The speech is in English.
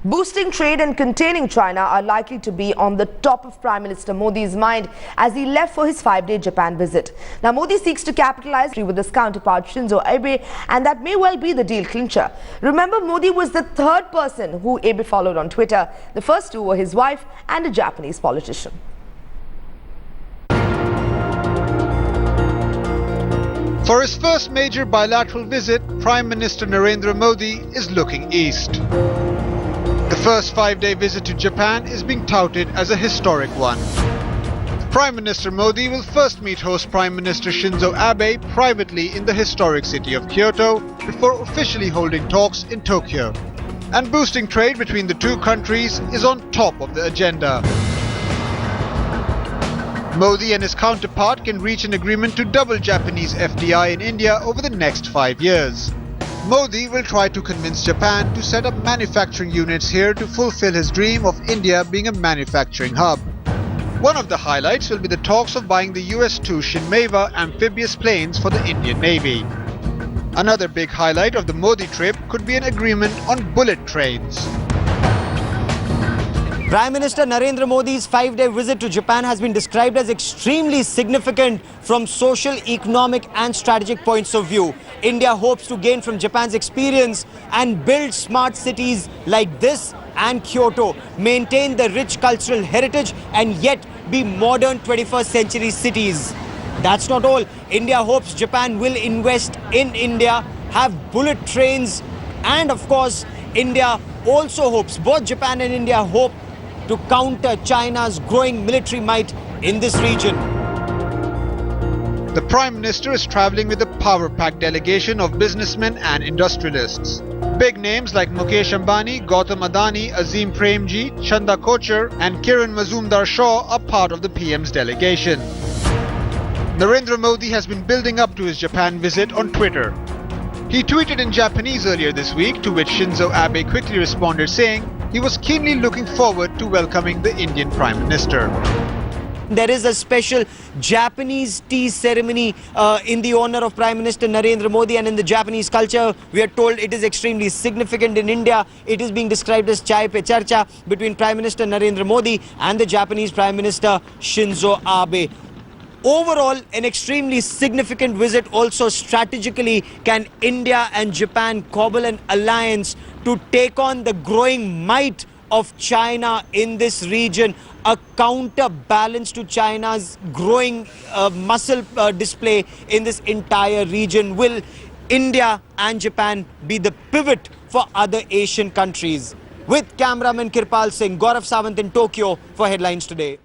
Boosting trade and containing China are likely to be on the top of Prime Minister Modi's mind as he left for his 5-day Japan visit. Now, Modi seeks to capitalize with his counterpart Shinzo Abe, and that may well be the deal clincher. Remember, Modi was the third person who Abe followed on Twitter. The first two were his wife and a Japanese politician. For his first major bilateral visit, Prime Minister Narendra Modi is looking east. The first 5-day visit to Japan is being touted as a historic one. Prime Minister Modi will first meet host Prime Minister Shinzo Abe privately in the historic city of Kyoto before officially holding talks in Tokyo. And boosting trade between the two countries is on top of the agenda. Modi and his counterpart can reach an agreement to double Japanese FDI in India over the next 5 years. Modi will try to convince Japan to set up manufacturing units here to fulfill his dream of India being a manufacturing hub. One of the highlights will be the talks of buying the US-2 Shinmeiwa amphibious planes for the Indian Navy. Another big highlight of the Modi trip could be an agreement on bullet trains. Prime Minister Narendra Modi's 5-day visit to Japan has been described as extremely significant from social, economic and strategic points of view. India hopes to gain from Japan's experience and build smart cities like this and Kyoto, maintain the rich cultural heritage and yet be modern 21st century cities. That's not all. India hopes Japan will invest in India, have bullet trains, and of course, India also hopes, both Japan and India hope to counter China's growing military might in this region. The Prime Minister is travelling with a power-packed delegation of businessmen and industrialists. Big names like Mukesh Ambani, Gautam Adani, Azim Premji, Chanda Kochhar and Kiran Mazumdar-Shaw are part of the PM's delegation. Narendra Modi has been building up to his Japan visit on Twitter. He tweeted in Japanese earlier this week, to which Shinzo Abe quickly responded saying he was keenly looking forward to welcoming the Indian Prime Minister. There is a special Japanese tea ceremony in the honor of Prime Minister Narendra Modi, and in the Japanese culture, we are told it is extremely significant. In India, it is being described as Chai Pe Charcha between Prime Minister Narendra Modi and the Japanese Prime Minister Shinzo Abe. Overall, an extremely significant visit. Also strategically, can India and Japan cobble an alliance to take on the growing might of China in this region, a counterbalance to China's growing muscle display in this entire region? Will India and Japan be the pivot for other Asian countries? With cameraman Kirpal Singh, Gaurav Sawant in Tokyo for Headlines Today.